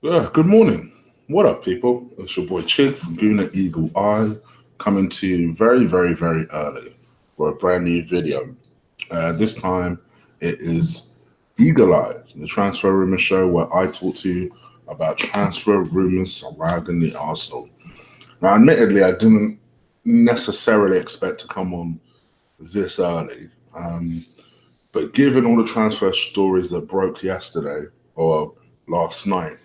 Yeah, good morning. What up, people? It's your boy Chid from Guna Eagle Eye coming to you very, very, very early for a brand new video. This time it is Eagle Eye, the transfer rumor show where I talk to you about transfer rumors surrounding the Arsenal. Now, admittedly, I didn't necessarily expect to come on this early, but given all the transfer stories that broke yesterday or last night,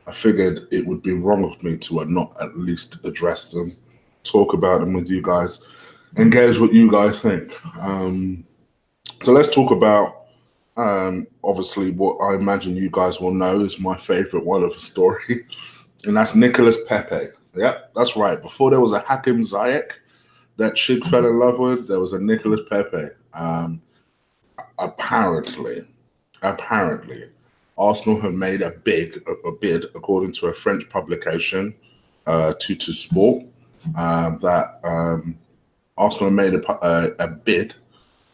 I figured it would be wrong of me to not at least address them, talk about them with you guys, engage what you guys think. So let's talk about obviously what I imagine you guys will know is my favorite one of the story, and that's Nicolas Pepe. Yep, that's right. Before there was a Hakim Ziyech that Shig fell in love with, there was a Nicolas Pepe. Apparently, apparently, Arsenal have made a bid, according to a French publication, to Sport, that Arsenal made a bid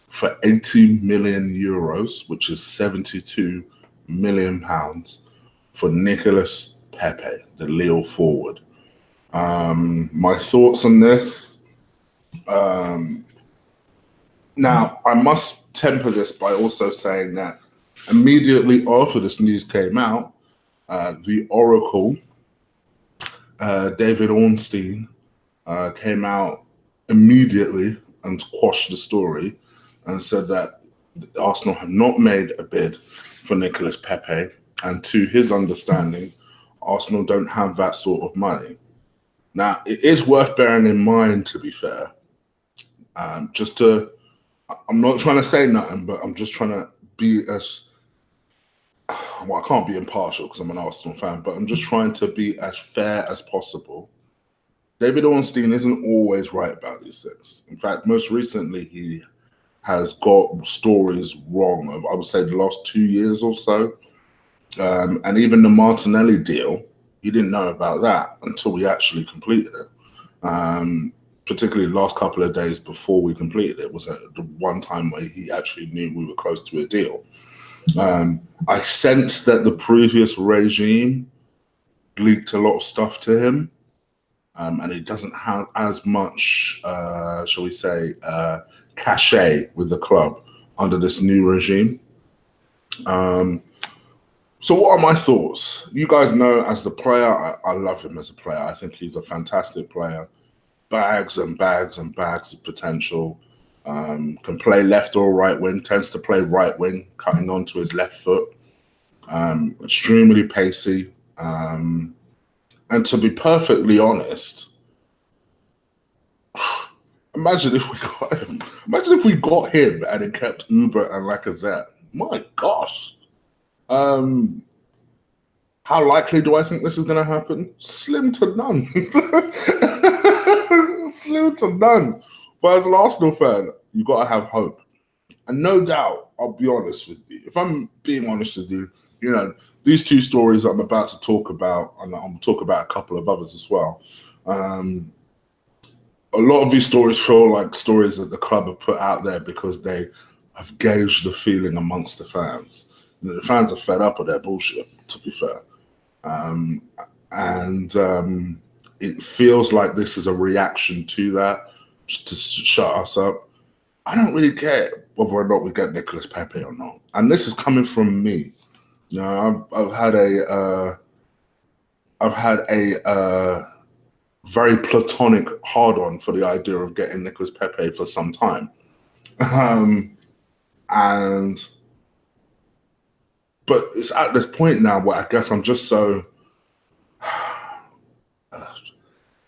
for 80 million euros, which is 72 million pounds, for Nicolas Pepe, the Lille forward. My thoughts on this. Now, I must temper this by also saying that immediately after this news came out, the Oracle, David Ornstein, came out immediately and quashed the story and said that Arsenal have not made a bid for Nicolas Pepe, and to his understanding, Arsenal don't have that sort of money. Now, it is worth bearing in mind, to be fair, just to, I'm not trying to say nothing, but I'm just trying to be as, well, I can't be impartial because I'm an Arsenal fan, but I'm just trying to be as fair as possible. David Ornstein isn't always right about these things. In fact, most recently, he has got stories wrong of, I would say, the last 2 years or so. And even the Martinelli deal, he didn't know about that until we actually completed it. Particularly the last couple of days before we completed it was the one time where he actually knew we were close to a deal. I sensed that the previous regime leaked a lot of stuff to him, and he doesn't have as much, shall we say, cachet with the club under this new regime. So what are my thoughts? You guys know, as the player, I love him as a player. I think he's a fantastic player. Bags and bags and bags of potential. Can play left or right wing, tends to play right wing, cutting onto his left foot. Extremely pacey. And to be perfectly honest, imagine if we got him. Imagine if we got him and it kept Uber and Lacazette. My gosh. How likely do I think this is going to happen? Slim to none. Slim to none. But as an Arsenal fan, you got to have hope. And no doubt, I'll be honest with you. If I'm being honest with you, these two stories I'm about to talk about, and I'll talk about a couple of others as well. A lot of these stories feel like stories that the club have put out there because they have gauged the feeling amongst the fans. The fans are fed up with their bullshit, to be fair. And it feels like this is a reaction to that, just to shut us up. I don't really care whether or not we get Nicolas Pepe or not. And this is coming from me. I've had a very platonic hard-on for the idea of getting Nicolas Pepe for some time. But it's at this point now where I guess I'm just so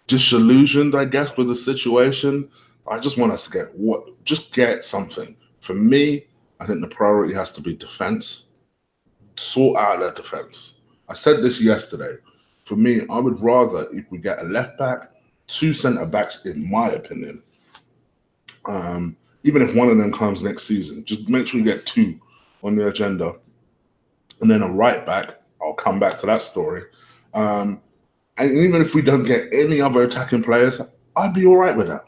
disillusioned, I guess, with the situation. I just want us to get something. For me, I think the priority has to be defense. Sort out that defense. I said this yesterday. For me, I would rather if we get a left back, two centre backs, in my opinion. Even if one of them comes next season, just make sure you get two on the agenda. And then a right back, I'll come back to that story. And even if we don't get any other attacking players, I'd be all right with that.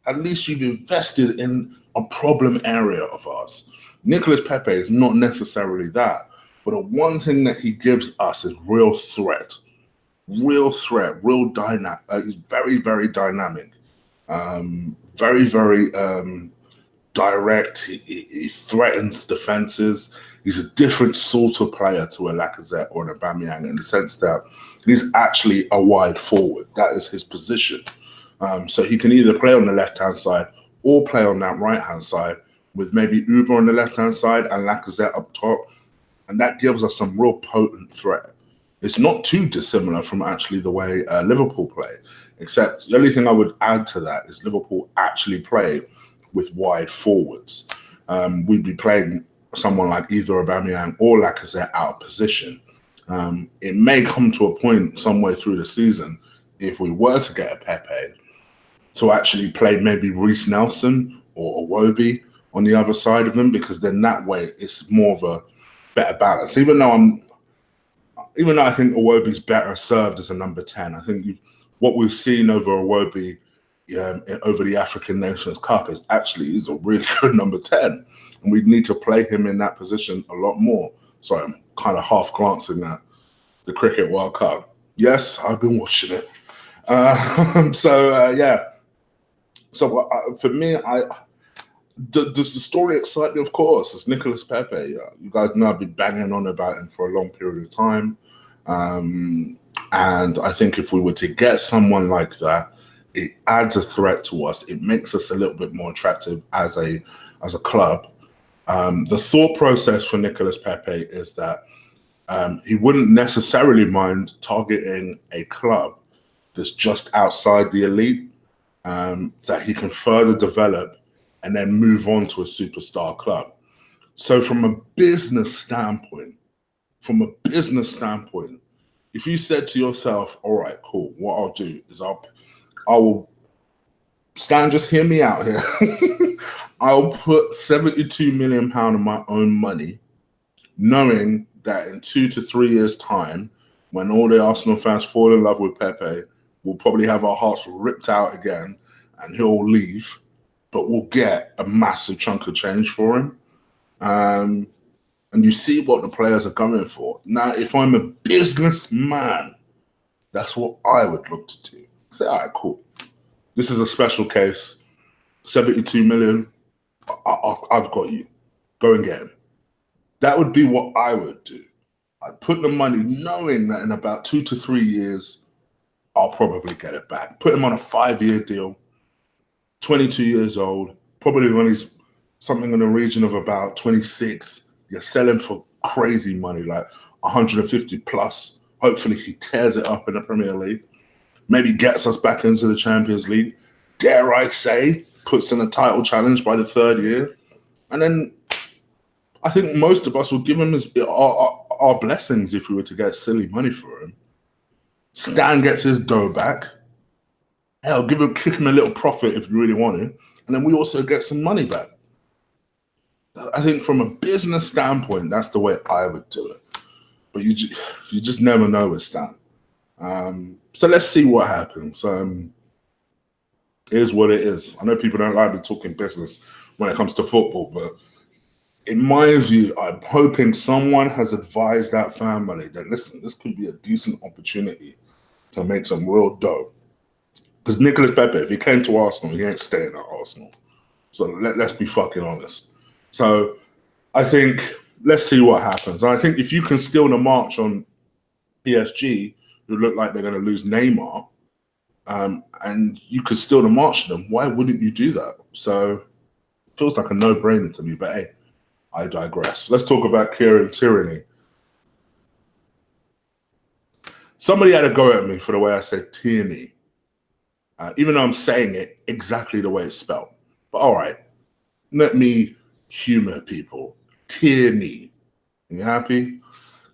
At least you've invested in a problem area of ours. Nicolas Pepe is not necessarily that. But the one thing that he gives us is real threat, real dynamic. He's very, very dynamic, very, very direct. He threatens defenses. He's a different sort of player to a Lacazette or an Aubameyang in the sense that he's actually a wide forward. That is his position. So he can either play on the left-hand side or play on that right-hand side with maybe Uber on the left-hand side and Lacazette up top. And that gives us some real potent threat. It's not too dissimilar from actually the way Liverpool play, except the only thing I would add to that is Liverpool actually play with wide forwards. We'd be playing someone like either Aubameyang or Lacazette out of position. It may come to a point somewhere through the season, if we were to get a Pepe, to actually play maybe Reece Nelson or Iwobi on the other side of them, because then that way it's more of a better balance. Even though I think Iwobi's better served as a number 10, I think what we've seen over Iwobi over the African Nations Cup is actually he's a really good number 10, and we need to play him in that position a lot more. So I'm kind of half glancing at the Cricket World Cup. Yes, I've been watching it. Yeah. So for me, does the story excite me? Of course, it's Nicolas Pepe. You guys know I've been banging on about him for a long period of time. And I think if we were to get someone like that, it adds a threat to us. It makes us a little bit more attractive as a club. The thought process for Nicolas Pepe is that he wouldn't necessarily mind targeting a club that's just outside the elite, that he can further develop and then move on to a superstar club. So from a business standpoint, if you said to yourself, all right, cool, what I'll do is I will, Stan, just hear me out here. I'll put £72 million of my own money, knowing that in 2 to 3 years' time, when all the Arsenal fans fall in love with Pepe, we'll probably have our hearts ripped out again and he'll leave, but we'll get a massive chunk of change for him. And you see what the players are going for. Now, if I'm a businessman, that's what I would look to do. Say, all right, cool. This is a special case. 72 million, I've got you. Go and get him. That would be what I would do. I'd put the money knowing that in about 2 to 3 years, I'll probably get it back. Put him on a 5-year deal, 22 years old, probably when he's something in the region of about 26. You're selling for crazy money, like 150 plus. Hopefully he tears it up in the Premier League, maybe gets us back into the Champions League. Dare I say, puts in a title challenge by the 3rd year. And then I think most of us would give him our blessings if we were to get silly money for him. Stan gets his dough back. Hell, kick him a little profit if you really want him. And then we also get some money back. I think from a business standpoint, that's the way I would do it. But you just never know with Stan. So let's see what happens. It is what it is. I know people don't like me talking business when it comes to football, but in my view, I'm hoping someone has advised that family that, listen, this could be a decent opportunity to make some real dough. Because Nicolas Pepe, if he came to Arsenal, he ain't staying at Arsenal. So let's be fucking honest. So I think, let's see what happens. I think if you can steal the march on PSG, who look like they're going to lose Neymar, and you could steal the march to them, why wouldn't you do that? So it feels like a no-brainer to me, but hey, I digress. Let's talk about Kieran Tierany. Somebody had a go at me for the way I said Tierney, even though I'm saying it exactly the way it's spelled. But all right, let me humor people. Tierney. You happy?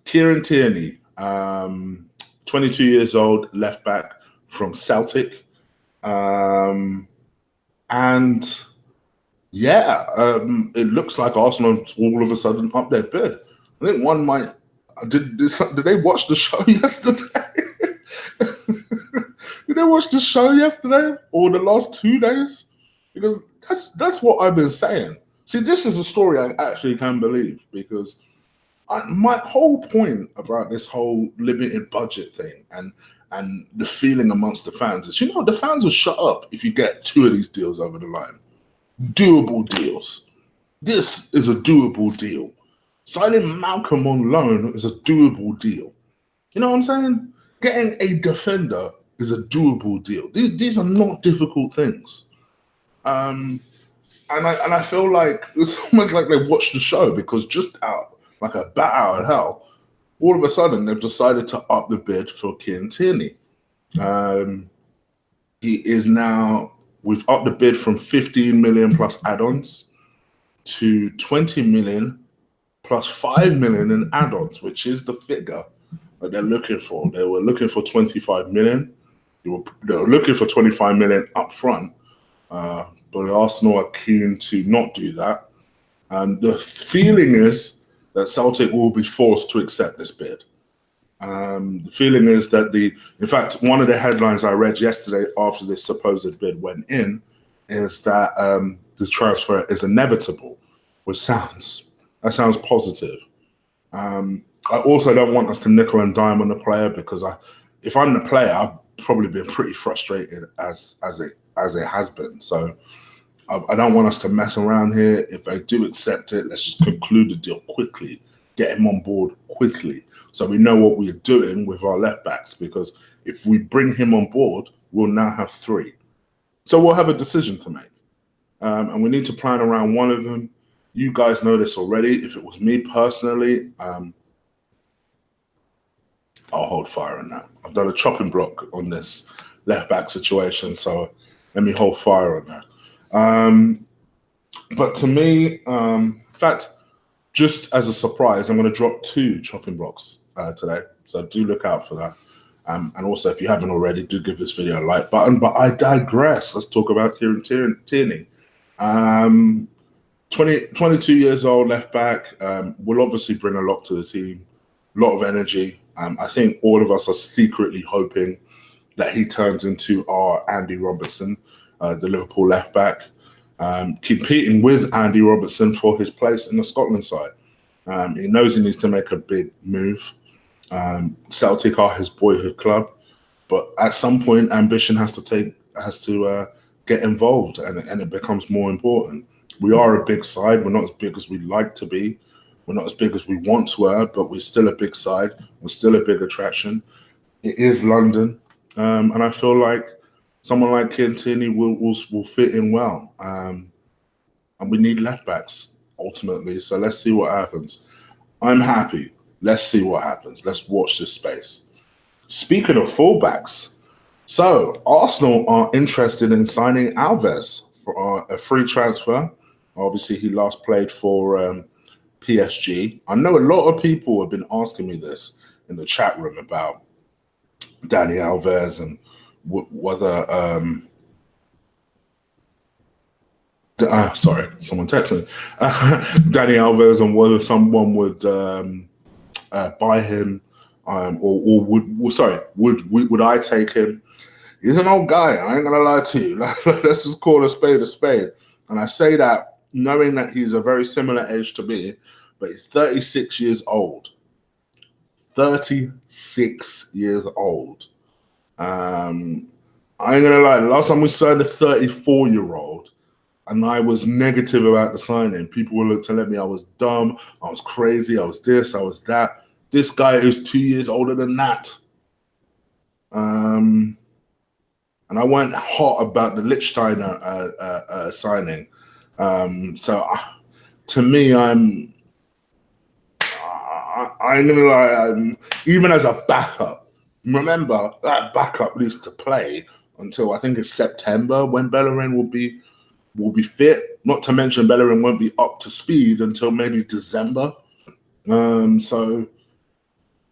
Kieran Tierney, 22 years old, left back from Celtic. And yeah, it looks like Arsenal's all of a sudden up their bid. I think one might. Did they watch the show yesterday? Did they watch the show yesterday or the last 2 days? Because that's what I've been saying. See, this is a story I actually can believe, because my whole point about this whole limited budget thing and the feeling amongst the fans is, the fans will shut up if you get 2 of these deals over the line. Doable deals. This is a doable deal. Signing Malcolm on loan is a doable deal. You know what I'm saying? Getting a defender is a doable deal. These are not difficult things. And I feel like it's almost like they've watched the show, because just out like a bat out of hell, all of a sudden they've decided to up the bid for Kieran Tierney. He is now, we've upped the bid from 15 million plus add-ons to 20 million plus 5 million in add-ons, which is the figure that they're looking for. They were looking for 25 million. They were looking for 25 million up front, but Arsenal are keen to not do that. And the feeling is that Celtic will be forced to accept this bid. The feeling is that in fact, one of the headlines I read yesterday after this supposed bid went in is that the transfer is inevitable, which sounds positive. I also don't want us to nickel and dime on the player, because if I'm the player, I've probably been pretty frustrated as it has been. So I don't want us to mess around here. If they do accept it, let's just conclude the deal quickly, get him on board quickly, so we know what we're doing with our left backs. Because if we bring him on board, we'll now have 3. So we'll have a decision to make, and we need to plan around one of them. You guys know this already. If it was me personally, I'll hold fire on that. I've done a chopping block on this left back situation, so let me hold fire on that. But to me, in fact, just as a surprise, I'm going to drop 2 chopping blocks today, so do look out for that. And also, if you haven't already, do give this video a like button. But I digress. Let's talk about Kieran Tierney. 22 years old, left back, will obviously bring a lot to the team, a lot of energy. I think all of us are secretly hoping that he turns into our Andy Robertson, the Liverpool left back, competing with Andy Robertson for his place in the Scotland side. He knows he needs to make a big move. Celtic are his boyhood club, but at some point, ambition has to get involved, and it becomes more important. We are a big side. We're not as big as we'd like to be. We're not as big as we once were, but we're still a big side. We're still a big attraction. It is London, and I feel like someone like Kieran Tierney will fit in well. And we need left backs ultimately. So let's see what happens. I'm happy. Let's see what happens. Let's watch this space. Speaking of fullbacks, so Arsenal are interested in signing Alves for a free transfer. Obviously, he last played for PSG. I know a lot of people have been asking me this in the chat room about Dani Alves and whether sorry, someone texted me. Dani Alves, and whether someone would buy him, or would I take him? He's an old guy. I ain't gonna lie to you. Let's just call a spade a spade. And I say that knowing that he's a very similar age to me, but he's 36 years old. 36 years old. I ain't gonna lie. The last time we signed a 34-year-old, and I was negative about the signing. People were telling me I was dumb, I was crazy, I was this, I was that. This guy is 2 years older than that. And I went hot about the Lichtsteiner signing. So to me, I'm gonna lie. Even as a backup, remember that backup needs to play until I think it's September, when Bellerin will be fit. Not to mention Bellerin won't be up to speed until maybe December. So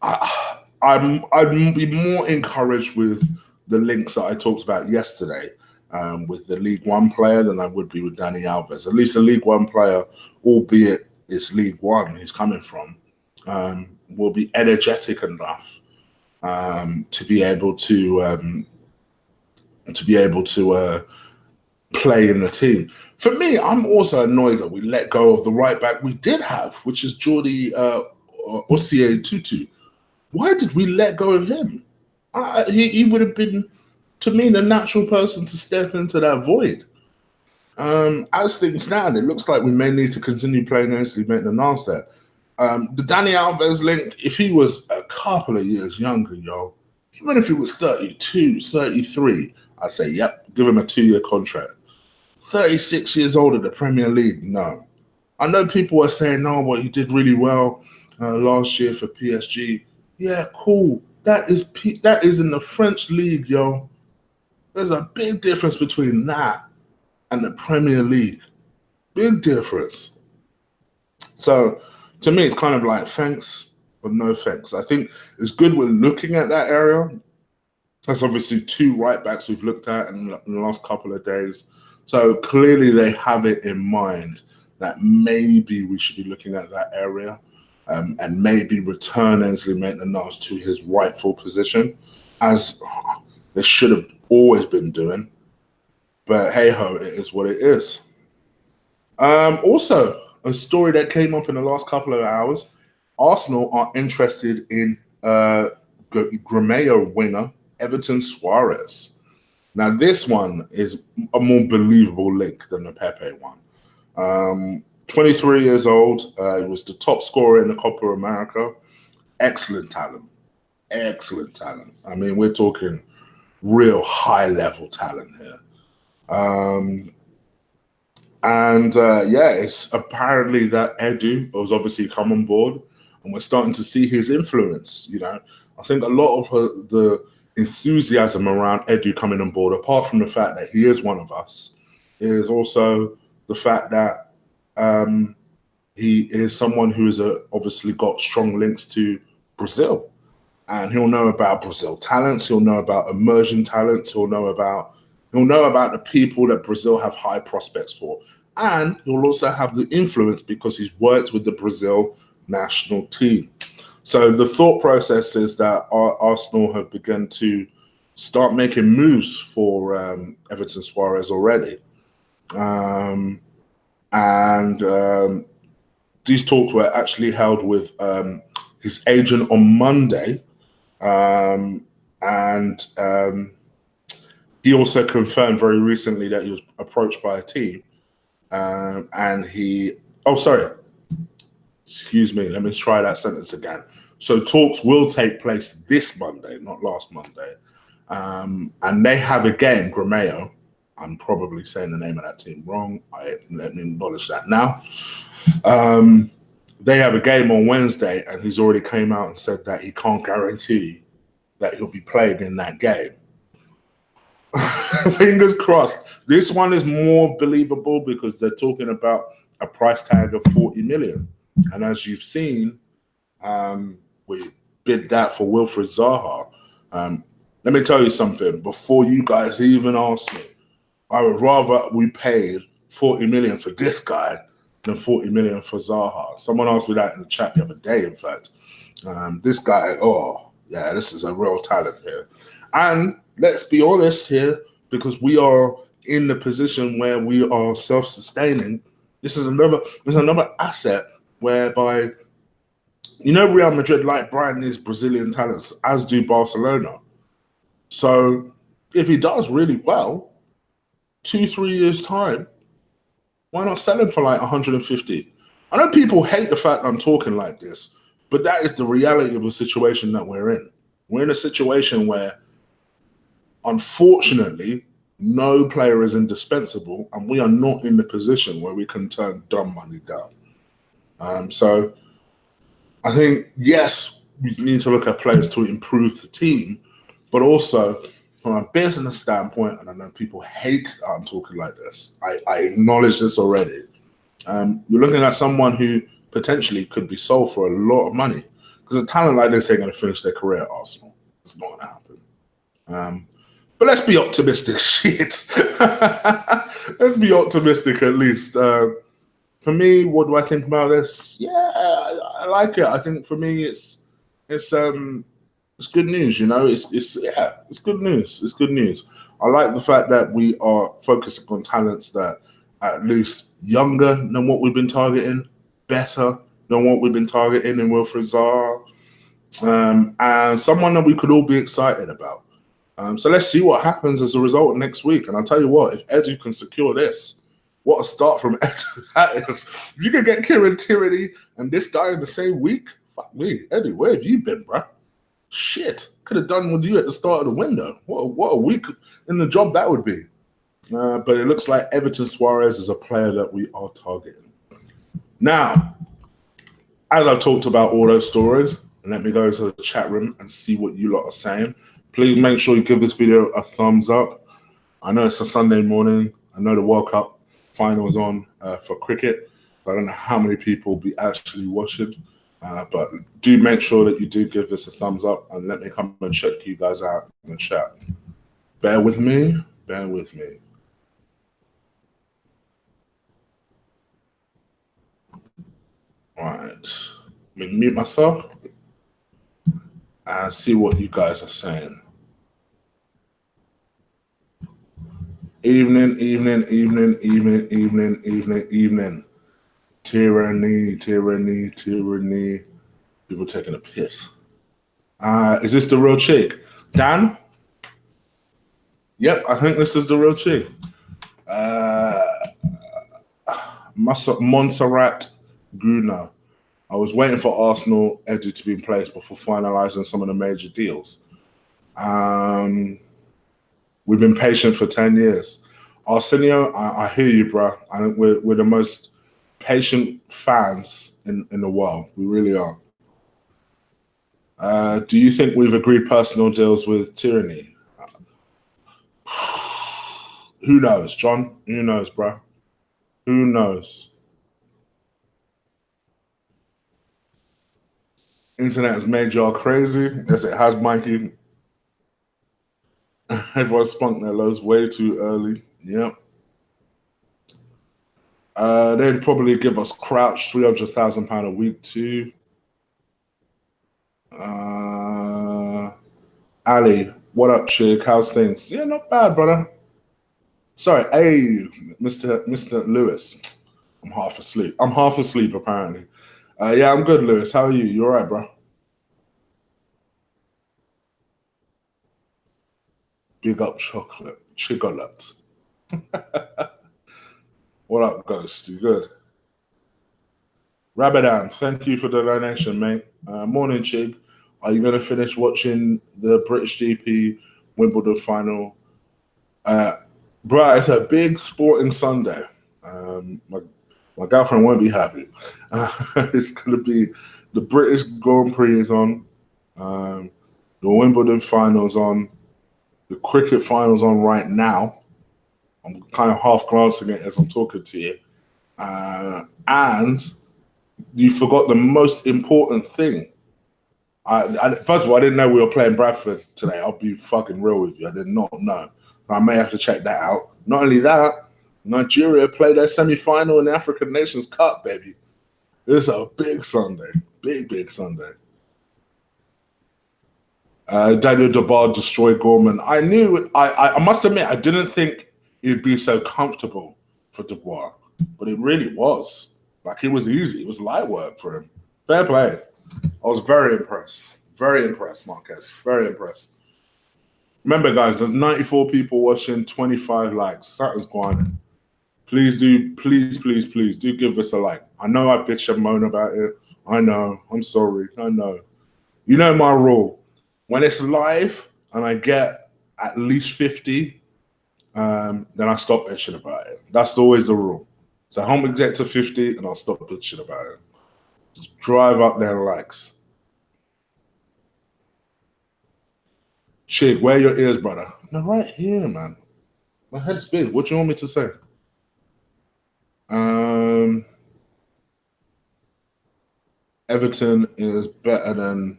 I'd be more encouraged with the links that I talked about yesterday with the League One player than I would be with Dani Alves. At least a League One player, albeit it's League One he's coming from, will be energetic enough to be able to play in the team. For me, I'm also annoyed that we let go of the right back we did have, which is Jordi Ossie Tutu. Why did we let go of him? He would have been, to me, the natural person to step into that void. As things stand, it looks like we may need to continue playing Ainsley Maitland-Niles there. The Dani Alves link, if he was a couple of years younger, even if he was 32, 33, I'd say, yep, give him a 2-year contract. 36 years old at the Premier League, no. I know people are saying, no, but he did really well last year for PSG. Yeah, cool. That is in the French league, yo. There's a big difference between that and the Premier League. Big difference. So, to me, it's kind of like thanks, but no thanks. I think it's good we're looking at that area. That's obviously 2 right backs we've looked at in the last couple of days. So clearly they have it in mind that maybe we should be looking at that area and maybe return Ainsley Maitland-Niles to his rightful position, as they should have always been doing. But hey-ho, it is what it is. Also, a story that came up in the last couple of hours, Arsenal are interested in Gremio winger Everton Soares. Now, this one is a more believable link than the Pepe one. 23 years old, he was the top scorer in the Copa America. Excellent talent. Excellent talent. I mean, we're talking real high-level talent here. It's apparently that Edu has obviously come on board, and we're starting to see his influence. I think a lot of the enthusiasm around Edu coming on board, apart from the fact that he is one of us, is also the fact that he is someone who has obviously got strong links to Brazil, and he'll know about Brazil talents. He'll know about emerging talents. He'll know about the people that Brazil have high prospects for, and he'll also have the influence because he's worked with the Brazil national team. So the thought process is that Arsenal have begun to start making moves for Everton Soares already. These talks were actually held with his agent on Monday. He also confirmed very recently that he was approached by a team. Excuse me, let me try that sentence again. So talks will take place this Monday, not last Monday. And they have a game, Gremio. I'm probably saying the name of that team wrong. Let me acknowledge that now. They have a game on Wednesday, and he's already came out and said that he can't guarantee that he'll be playing in that game. Fingers crossed. This one is more believable because they're talking about a price tag of 40 million. And as you've seen, we bid that for Wilfried Zaha. Let me tell you something. Before you guys even ask me, I would rather we paid 40 million for this guy than 40 million for Zaha. Someone asked me that in the chat the other day, in fact. This guy, this is a real talent here. And let's be honest here, because we are in the position where we are self-sustaining. This is another asset whereby, Real Madrid like buying these Brazilian talents, as do Barcelona. So if he does really well, 2-3 years time, why not sell him for like 150? I know people hate the fact I'm talking like this, but that is the reality of the situation that we're in. We're in a situation where, unfortunately, no player is indispensable, and we are not in the position where we can turn dumb money down. So I think, yes, we need to look at players to improve the team, but also from a business standpoint, and I know people hate that I'm talking like this, I acknowledge this already. You're looking at someone who potentially could be sold for a lot of money, because a talent like this ain't going to finish their career at Arsenal. It's not going to happen. But let's be optimistic, shit. Let's be optimistic at least. For me, what do I think about this? Yeah, I like it. I think for me, it's good news. It's good news. It's good news. I like the fact that we are focusing on talents that are at least younger than what we've been targeting, better, than what we've been targeting in Wilfried Zaha, and someone that we could all be excited about. So let's see what happens as a result next week. And I'll tell you what, if Edu can secure this, what a start from Edu that is. If you can get Kieran Tierany and this guy in the same week, fuck me. Edu, where have you been, bruh? Shit. Could have done with you at the start of the window. What a week in the job that would be. But it looks like Everton Soares is a player that we are targeting. Now, as I've talked about all those stories, let me go to the chat room and see what you lot are saying. Please make sure you give this video a thumbs up. I know it's a Sunday morning. I know the World Cup final is on for cricket. I don't know how many people will be actually watching, but do make sure that you do give this a thumbs up and let me come and check you guys out in the chat. Bear with me. Bear with me. Right. Let me mute myself and see what you guys are saying. Evening. Tyranny. People taking a piss. Is this the real chick? Dan? Yep, I think this is the real chick. Montserrat Guna. I was waiting for Arsenal Edu to be in place before finalising some of the major deals. We've been patient for 10 years. Arsenio, I hear you, bro. I think we're the most patient fans in the world. We really are. Do you think we've agreed personal deals with Tierney? Who knows, John? Who knows, bro? Who knows? Internet has made y'all crazy. Yes, it has, Mikey. Everyone spunked their lows way too early. Yep. They'd probably give us Crouch £300,000 a week too. Ali, what up, chick? How's things? Yeah, not bad, brother. Sorry, hey, Mr. Lewis. I'm half asleep. Apparently. Yeah, I'm good, Lewis. How are you? You all right, bro? Big up chocolate. What up, Ghost? You good? Rabadan, thank you for the donation, mate. Morning, Chig. Are you going to finish watching the British GP Wimbledon final? Bro, it's a big sporting Sunday. My girlfriend won't be happy. It's going to be the British Grand Prix is on. The Wimbledon finals on. The cricket finals on right now. I'm kind of half glancing at it as I'm talking to you. And you forgot the most important thing. First of all, I didn't know we were playing Bradford today. I'll be fucking real with you. I did not know. I may have to check that out. Not only that, Nigeria played their semi-final in the African Nations Cup, baby. It's a big Sunday. Big Sunday. Daniel Dabar destroyed Gorman. I knew, I must admit, I didn't think it'd be so comfortable for Dubois, but it really was. Like, it was easy. It was light work for him. Fair play. I was very impressed. Very impressed, Marquez. Very impressed. Remember, guys, there's 94 people watching, 25 likes. Something's going on. Please do give this a like. I know I bitch and moan about it. I know. I'm sorry. I know. You know my rule. When it's live and I get at least 50, then I stop bitching about it. That's always the rule. So home exec to 50 and I'll stop bitching about it. Just drive up their likes. Chig, where are your ears, brother? No, right here, man. My head's big. What do you want me to say? Everton is better than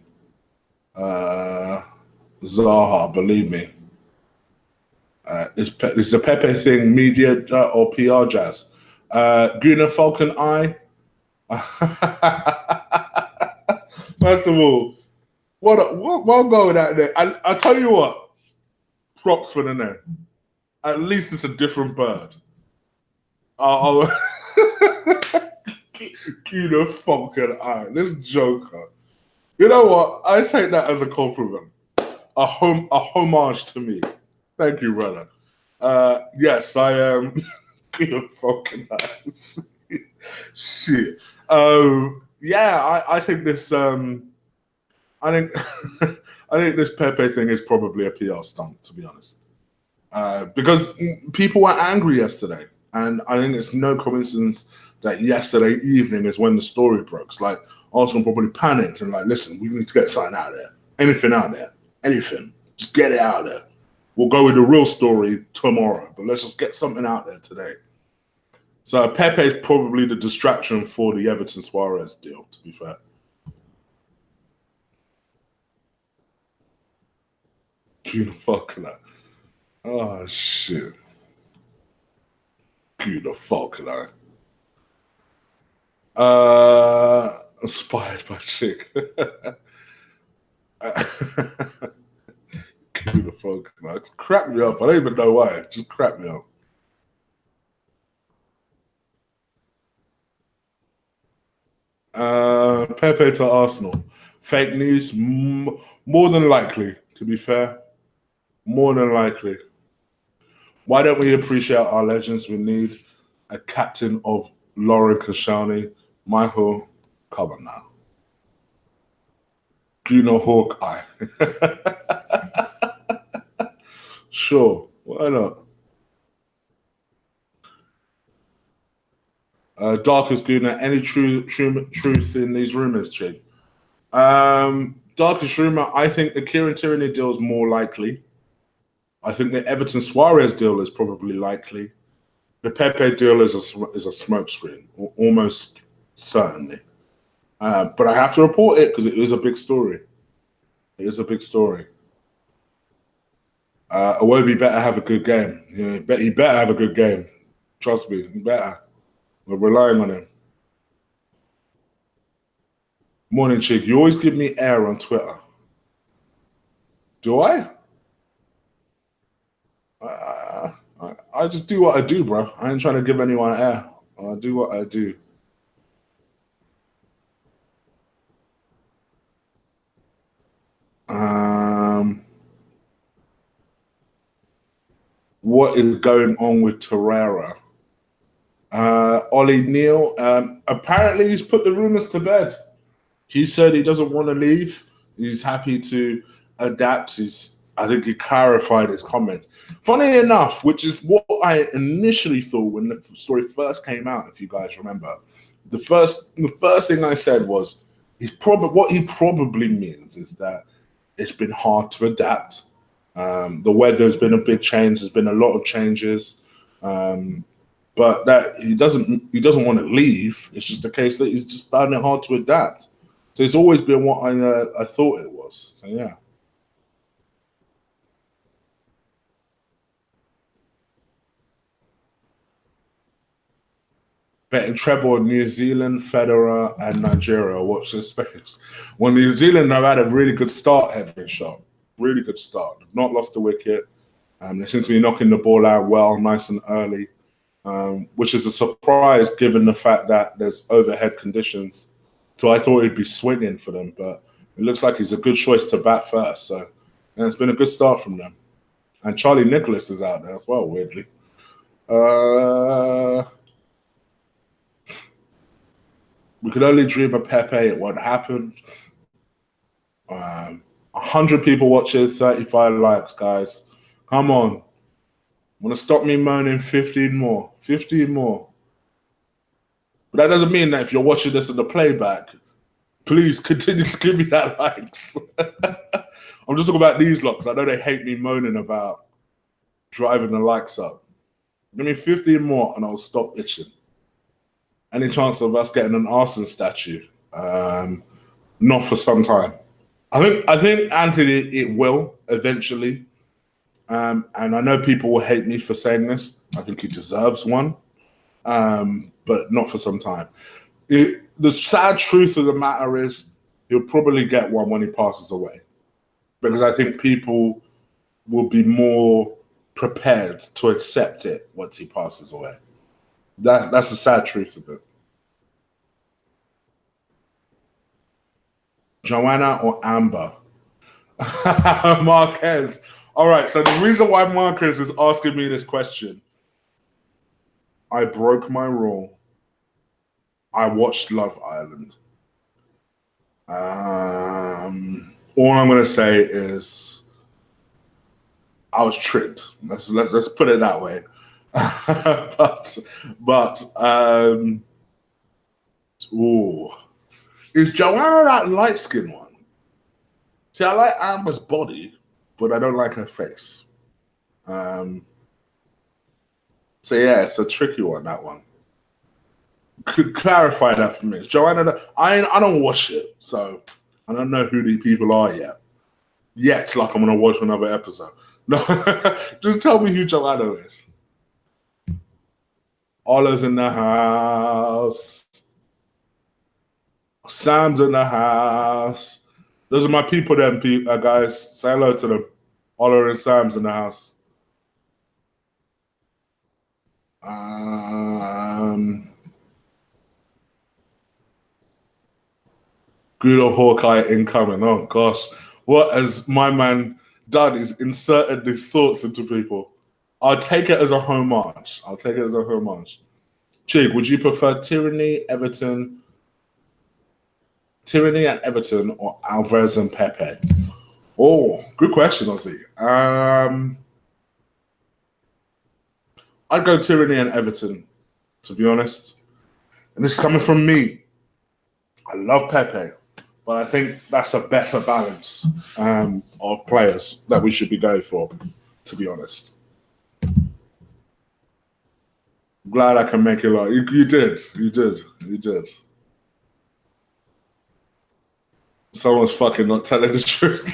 Zaha, believe me. Is the Pepe thing media or PR jazz? Guna Falcon Eye. First of all, what going out there? I tell you what, props for the name. At least it's a different bird. Cue the fucking eye. This joker. You know what? I take that as a compliment. A homage to me. Thank you, brother. Yes, I am. Cue the fucking eye. Shit. Yeah, I think this. I think I think this Pepe thing is probably a PR stunt, to be honest. Because people were angry yesterday, and I think it's no coincidence that yesterday evening is when the story broke. Like Arsenal probably panicked and like, listen, we need to get something out there, anything out there, anything, just get it out there. We'll go with the real story tomorrow, but let's just get something out there today. So Pepe is probably the distraction for the Everton Soares deal, to be fair. Who the fuck that? Oh shit. Who the fuck that? Inspired by chick. Who the fuck that? Crap me up. I don't even know why. It just crap me up. Pepe to Arsenal. Fake news? More than likely, to be fair. More than likely. Why don't we appreciate our legends? We need a captain of Lauren Kashani. Michael, come on now. You know Hawkeye. Sure, why not? Darkest Guna, any truth in these rumors, Jake? Darkest rumor, I think the Kieran Tierney deal is more likely. I think the Everton Soares deal is probably likely. The Pepe deal is a smokescreen, almost certainly. But I have to report it because it is a big story. It is a big story. Iwobi better have a good game. He better have a good game. Trust me, he better. We're relying on him. Morning, chick. You always give me air on Twitter. Do I? I just do what I do, bro. I ain't trying to give anyone air. I do what I do. What is going on with Torreira? Ollie Neal, apparently he's put the rumors to bed. He said he doesn't want to leave. He's happy to adapt. I think he clarified his comments. Funny enough, which is what I initially thought when the story first came out, if you guys remember. The first thing I said was what he probably means is that it's been hard to adapt. The weather's been a big change. There's been a lot of changes. But that he doesn't want to leave. It's just a case that he's just found it hard to adapt. So it's always been what I thought it was. So yeah. Betting treble on New Zealand, Federer, and Nigeria. Watch this space. Well, New Zealand have had a really good start, Heaven Shot. Really good start. They've not lost a wicket. They seem to be knocking the ball out well, nice and early. Which is a surprise given the fact that there's overhead conditions. So I thought he'd be swinging for them, but it looks like he's a good choice to bat first. So it's been a good start from them. And Charlie Nicholas is out there as well, weirdly. We could only dream of Pepe. It won't happen. 100 people watching, 35 likes, guys. Come on. Want to stop me moaning? 15 more. 15 more. But that doesn't mean that if you're watching this in the playback, please continue to give me that likes. I'm just talking about these locks. I know they hate me moaning about driving the likes up. Give me 15 more and I'll stop itching. Any chance of us getting an arson statue? Not for some time. I think Anthony, it will eventually. And I know people will hate me for saying this. I think he deserves one, but not for some time. The sad truth of the matter is he'll probably get one when he passes away, because I think people will be more prepared to accept it once he passes away. That's the sad truth of it. Joanna or Amber? Marquez. All right, so the reason why Marquez is asking me this question, I broke my rule. I watched Love Island. All I'm going to say is I was tricked. Let's put it that way. but ooh, is Joanna that light skinned one? See, I like Amber's body, but I don't like her face. So yeah, it's a tricky one. That one. Could clarify that for me. Joanna, I don't watch it, so I don't know who these people are yet. Like I'm gonna watch another episode. No, just tell me who Joanna is. Ola's in the house. Sam's in the house. Those are my people, then, guys. Say hello to them. Ola and Sam's in the house. Good old Hawkeye incoming. Oh gosh, what has my man done is inserted these thoughts into people. I'll take it as a homage. Chig, would you prefer Tierney and Everton, or Alves and Pepe? Oh, good question, Ozzy. I'd go Tierney and Everton, to be honest. And this is coming from me. I love Pepe, but I think that's a better balance of players that we should be going for, to be honest. Glad I can make it like you did. Someone's fucking not telling the truth.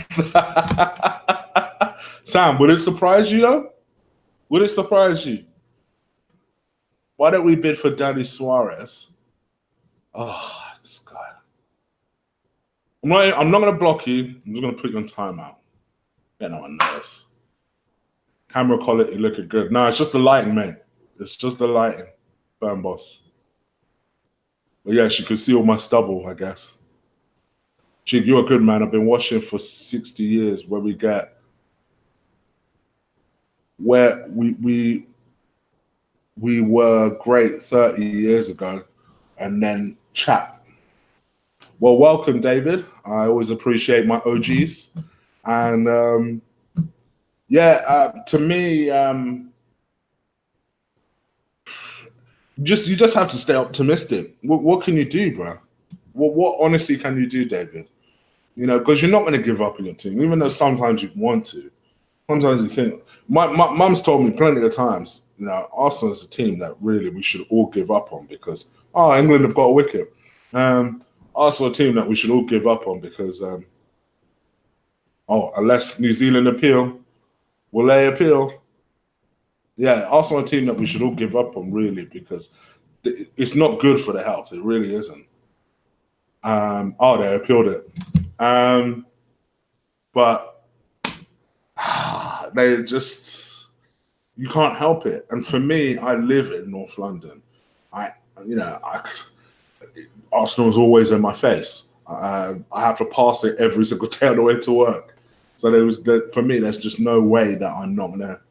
Sam, would it surprise you though? Would it surprise you? Why don't we bid for Dani Soares? Oh, this guy. I'm not going to block you. I'm just going to put you on timeout. Yeah, no one knows. Camera quality looking good. No, it's just the lighting, mate. It's just the lighting. Burn boss. But yes, you can see all my stubble, I guess. Chig, you're a good man. I've been watching for 60 years where we were great 30 years ago and then chat. Well, welcome, David. I always appreciate my OGs. And to me, you just have to stay optimistic. What can you do, bro? What honestly can you do, David? You know, because you're not going to give up on your team, even though sometimes you want to. Sometimes you think. My mum's told me plenty of times, you know, Arsenal is a team that really we should all give up on because England have got a wicket. Arsenal a team that we should all give up on because unless New Zealand appeal, will they appeal? Yeah, Arsenal a team that we should all give up on really because it's not good for the health. It really isn't. They appealed it. But they just, you can't help it. And for me, I live in North London. Arsenal is always in my face. I have to pass it every single day on the way to work. So for me, there's just no way that I'm gonna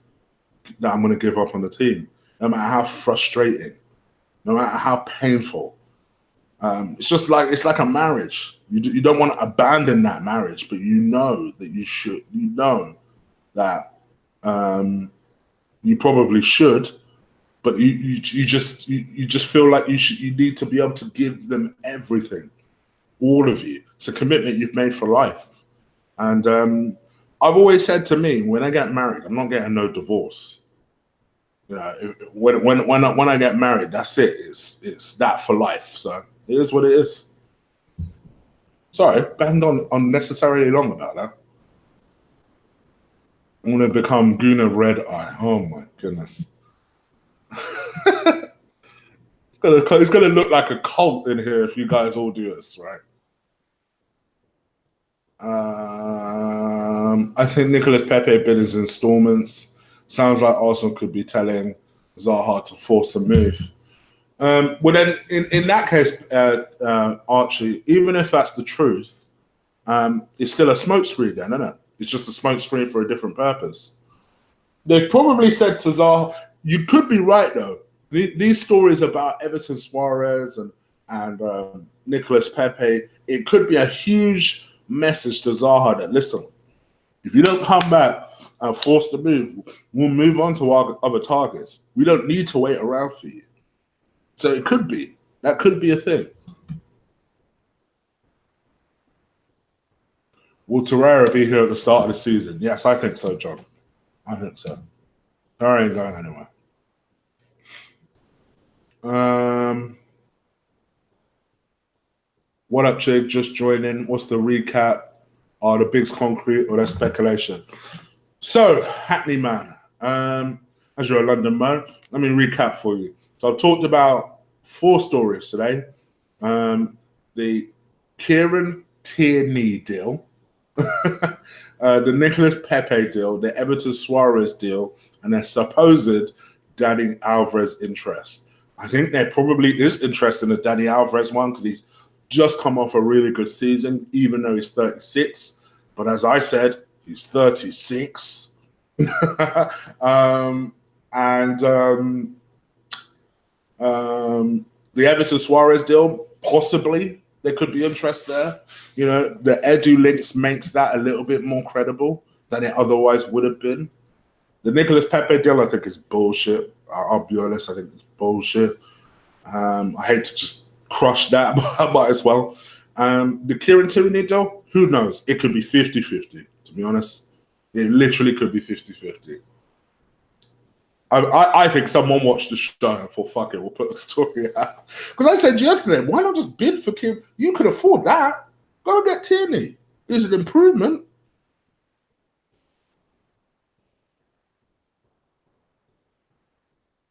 give up on the team, no matter how frustrating, no matter how painful. It's like a marriage. You don't want to abandon that marriage, but you know that you should. You know that you probably should, but you just feel like you need to be able to give them everything, all of you. It's a commitment you've made for life. And I've always said to me, when I get married, I'm not getting no divorce. You know, when I get married, that's it. It's that for life. So it is what it is. Sorry, banged on unnecessarily long about that. I'm gonna become Guna Red Eye. Oh my goodness. It's gonna look like a cult in here if you guys all do this, right? I think Nicolas Pepe bid his installments. Sounds like Arsenal could be telling Zaha to force a move. Well, then, in that case, Archie, even if that's the truth, It's still a smokescreen then, isn't it? It's just a smokescreen for a different purpose. They probably said to Zaha, you could be right though. These stories about Everton Soares and Nicolas Pepe, it could be a huge message to Zaha that, listen, if you don't come back and force the move, we'll move on to our other targets. We don't need to wait around for you. So it could be. That could be a thing. Will Torreira be here at the start of the season? Yes, I think so, John. I think so. Torreira ain't going anywhere. What up, Chig? Just joining. What's the recap? Are the bigs concrete or that speculation? So, Hackney man, as you're a London man, let me recap for you. So I've talked about 4 stories today. The Kieran Tierney deal, the Nicolas Pepe deal, the Everton Soares deal, and their supposed Dani Alves interest. I think there probably is interest in the Dani Alves one because he's just come off a really good season, even though he's 36. But as I said, he's 36. The Everton Soares deal, possibly there could be interest there. You know, the Edu links makes that a little bit more credible than it otherwise would have been. The Nicolas Pepe deal, I think, is bullshit. I'll be honest, I think it's bullshit. I hate to just crush that, but I might as well. The Kieran Tierney deal, who knows? It could be 50-50, to be honest. It literally could be 50-50. I think someone watched the show and thought, fuck it, we'll put a story out. Because I said yesterday, why not just bid for Kim? You could afford that. Go and get Tierney. It's an improvement.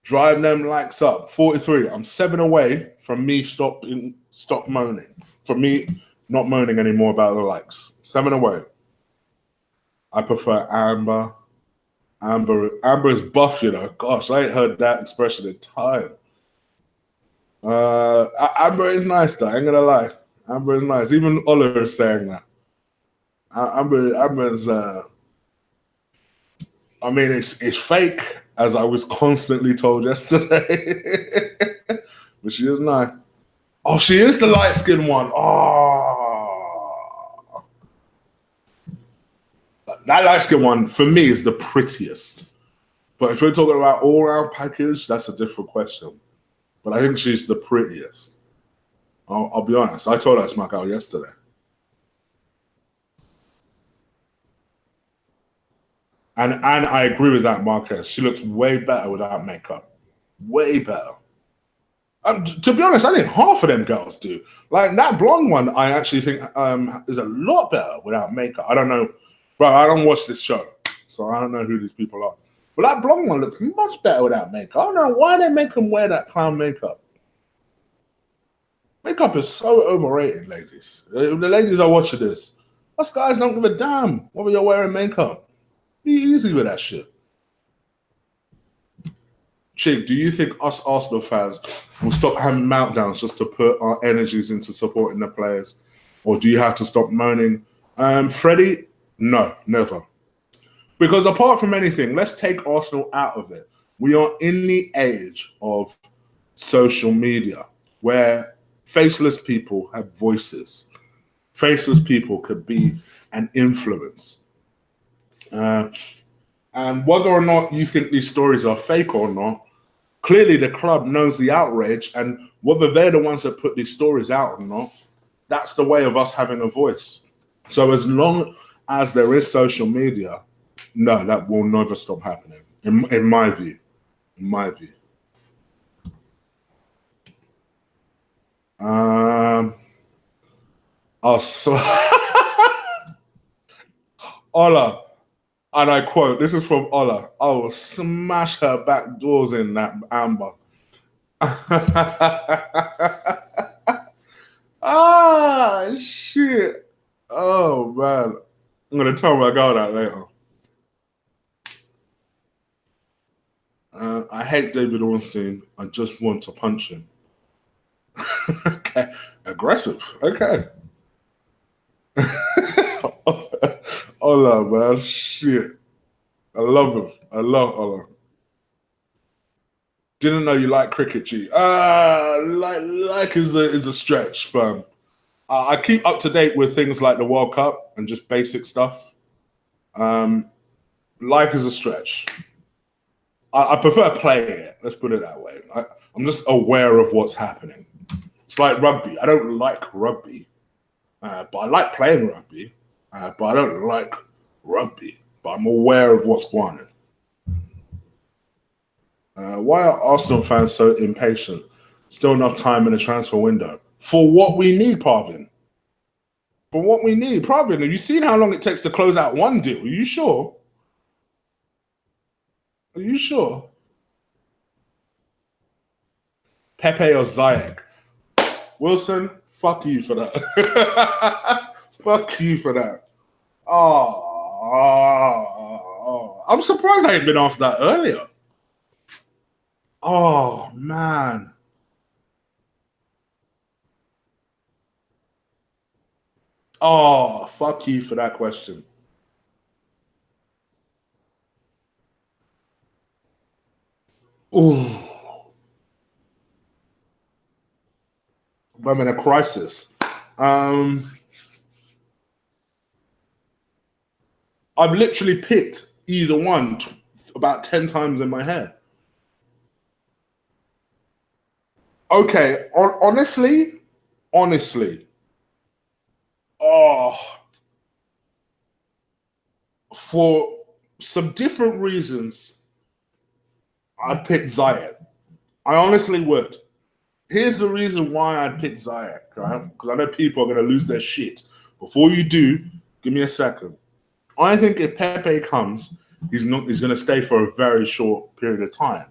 Drive them likes up. 43. I'm 7 away from me stop moaning. From me not moaning anymore about the likes. 7 away. I prefer Amber. Amber is buff, you know. Gosh, I ain't heard that expression in time. Amber is nice, though. I ain't gonna lie. Amber is nice. Even Ola is saying that. Amber's. I mean, it's fake, as I was constantly told yesterday. But she is nice. Oh, she is the light skinned one. Oh. That light skinned one, for me, is the prettiest. But if we're talking about all round package, that's a different question. But I think she's the prettiest. I'll be honest. I told her to smack out yesterday. And I agree with that, Marquez. She looks way better without makeup. Way better. To be honest, I think half of them girls do. Like that blonde one, I actually think is a lot better without makeup. I don't know, bro. I don't watch this show, so I don't know who these people are. But that blonde one looks much better without makeup. I don't know why they make them wear that clown makeup. Makeup is so overrated, ladies. The ladies are watching this. Us guys don't give a damn whether you're wearing makeup. Be easy with that shit. Chick, do you think us Arsenal fans will stop having meltdowns just to put our energies into supporting the players? Or do you have to stop moaning? Freddie, no, never. Because apart from anything, let's take Arsenal out of it. We are in the age of social media where faceless people have voices. Faceless people could be an influence. And whether or not you think these stories are fake or not, clearly the club knows the outrage, and whether they're the ones that put these stories out or not, that's the way of us having a voice. So as long as there is social media, no, that will never stop happening, in my view. In my view. Ola, and I quote, this is from Ola, I will smash her back doors in, that Amber. Ah, shit. Oh, man. I'm going to tell my girl that later. I hate David Ornstein. I just want to punch him. Okay. Aggressive. Okay. Ola, man, shit. I love him. I love Ola. Didn't know you like cricket, G. Like is a stretch, fam. I keep up to date with things like the World Cup and just basic stuff. Like is a stretch. I prefer playing it. Let's put it that way. I'm just aware of what's happening. It's like rugby. I don't like rugby, but I like playing rugby. But I don't like rugby. But I'm aware of what's going on. Why are Arsenal fans so impatient? Still enough time in the transfer window for what we need, Parvin. For what we need, Parvin. Have you seen how long it takes to close out one deal? Are you sure? Are you sure? Pepe or Ziyech? Wilson, fuck you for that. Fuck you for that. Oh, I'm surprised I ain't been asked that earlier. Oh, man. Oh, fuck you for that question. Ooh, I'm in a crisis. I've literally picked either one about 10 times in my head. Okay, honestly, oh, for some different reasons, I'd pick Ziyech. I honestly would. Here's the reason why I'd pick Ziyech, right? Because I know people are going to lose their shit. Before you do, give me a second. I think if Pepe comes, he's not. He's going to stay for a very short period of time.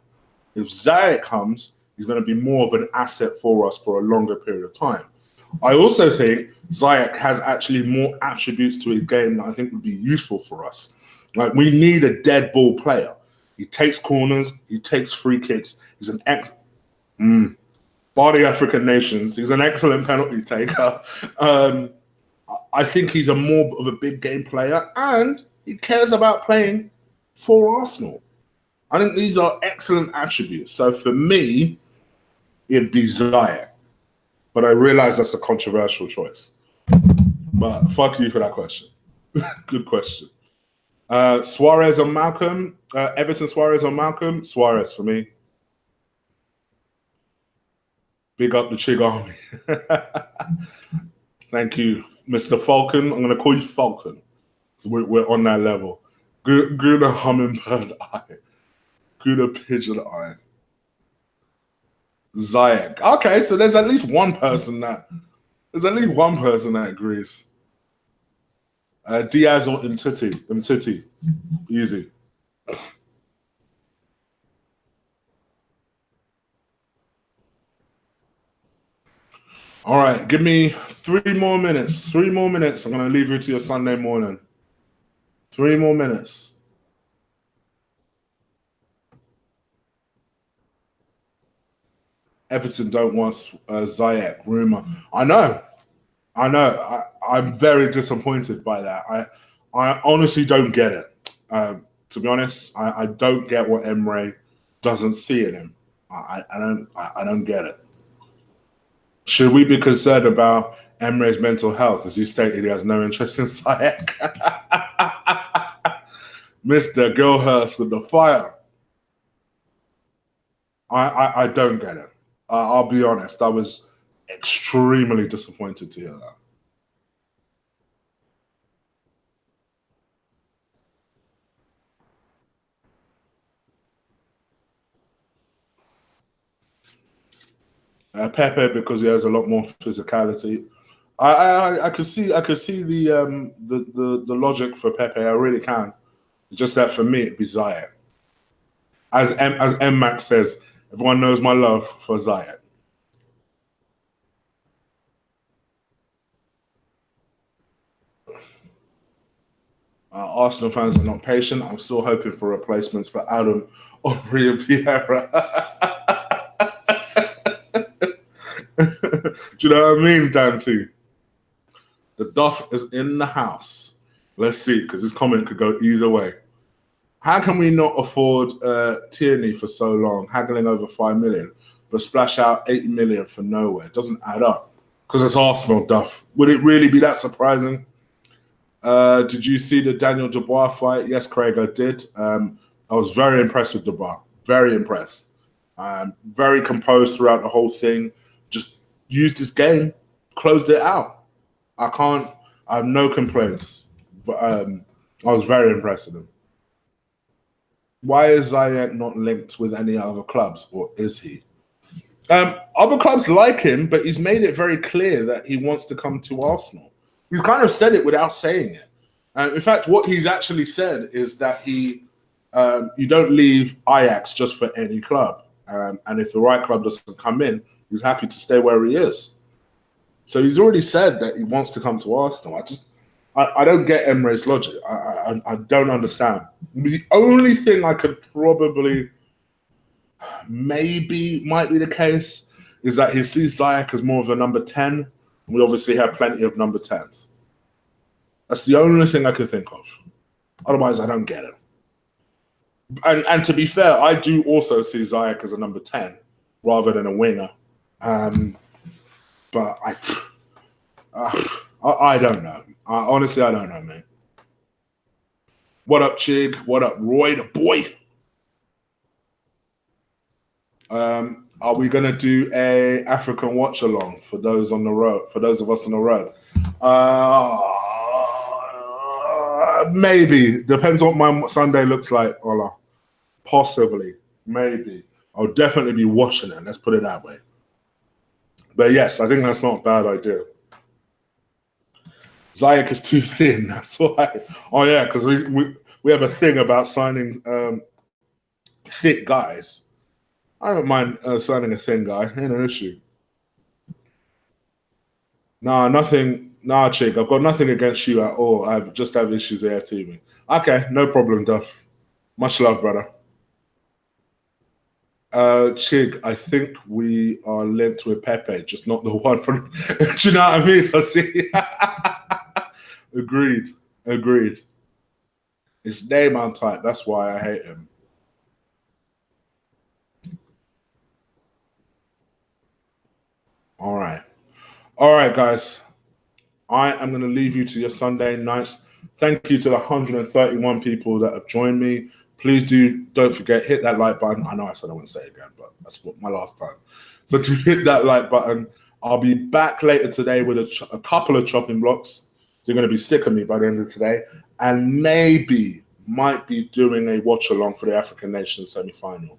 If Ziyech comes, he's going to be more of an asset for us for a longer period of time. I also think Ziyech has actually more attributes to his game that I think would be useful for us. Like we need a dead ball player. He takes corners, he takes free kicks. He's an bar the African nations. He's an excellent penalty taker. I think he's a more of a big game player, and he cares about playing for Arsenal. I think these are excellent attributes. So for me, it'd be Ziyech. But I realize that's a controversial choice. But fuck you for that question. Good question. Suarez or Malcolm? Everton Suarez or Malcolm? Suarez for me. Big up the Chig Army. Thank you, Mr. Falcon. I'm going to call you Falcon. So we're on that level. Good hummingbird eye. Good pigeon eye. Ziyech. Okay, so there's at least one person that agrees. Diaz or Mtiti. Easy. All right, give me 3 more minutes. 3 more minutes. I'm going to leave you to your Sunday morning. 3 more minutes. Everton don't want Ziyech. Rumour. I know. I'm very disappointed by that. I honestly don't get it. To be honest, I don't get what Emre doesn't see in him. I don't get it. Should we be concerned about Emre's mental health, as he stated he has no interest in Ziyech? Mr. Gilhurst with the fire. I don't get it. I'll be honest. I was extremely disappointed to hear that. Pepe because he has a lot more physicality. I could see the logic for Pepe. I really can. It's just that for me, it'd be Ziyech. As M Max says, everyone knows my love for Ziyech. Arsenal fans are not patient. I'm still hoping for replacements for Adam, Aubrey, and Vieira. Do you know what I mean, Dante? The Duff is in the house. Let's see, because this comment could go either way. How can we not afford Tierney for so long, haggling over 5 million, but splash out 80 million for nowhere? It doesn't add up. Because it's Arsenal, Duff. Would it really be that surprising? Did you see the Daniel Dubois fight? Yes, Craig, I did. I was very impressed with Dubois. Very impressed. Very composed throughout the whole thing. Just used his game, closed it out. I have no complaints. But, I was very impressed with him. Why is Ziyech not linked with any other clubs, or is he? Other clubs like him, but he's made it very clear that he wants to come to Arsenal. He's kind of said it without saying it. In fact, what he's actually said is that you don't leave Ajax just for any club. And if the right club doesn't come in, he's happy to stay where he is. So he's already said that he wants to come to Arsenal. I don't get Emre's logic. I don't understand. The only thing I could probably maybe might be the case is that he sees Ziyech as more of a number 10. And we obviously have plenty of number 10s. That's the only thing I could think of. Otherwise, I don't get it. And to be fair, I do also see Ziyech as a number 10 rather than a winger. But I don't know. Honestly, I don't know, mate. What up, Chig? What up, Roy, the boy? Are we gonna do a African watch along for those on the road? For those of us on the road, maybe depends what my Sunday looks like. Ola, possibly, maybe. I'll definitely be watching it. Let's put it that way. But yes, I think that's not a bad idea. Ziyech is too thin. That's why. Oh yeah, because we have a thing about signing thick guys. I don't mind signing a thin guy. Ain't an issue. Nah, nothing. Nah, chick. I've got nothing against you at all. I just have issues with TV. Okay, no problem, Duff. Much love, brother. Chig, I think we are linked with Pepe, just not the one from. Do you know what I mean? I see. Agreed. His name on type. That's why I hate him. All right, guys. I am going to leave you to your Sunday nights. Thank you to the 131 people that have joined me. Please don't forget, hit that like button. I know I said I wouldn't say it again, but that's my last time. So to hit that like button, I'll be back later today with a couple of chopping blocks. So you're going to be sick of me by the end of today. And might be doing a watch along for the African Nations semi-final.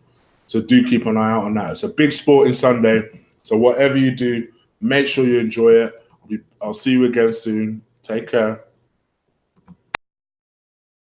So do keep an eye out on that. It's a big sporting Sunday. So whatever you do, make sure you enjoy it. I'll see you again soon. Take care.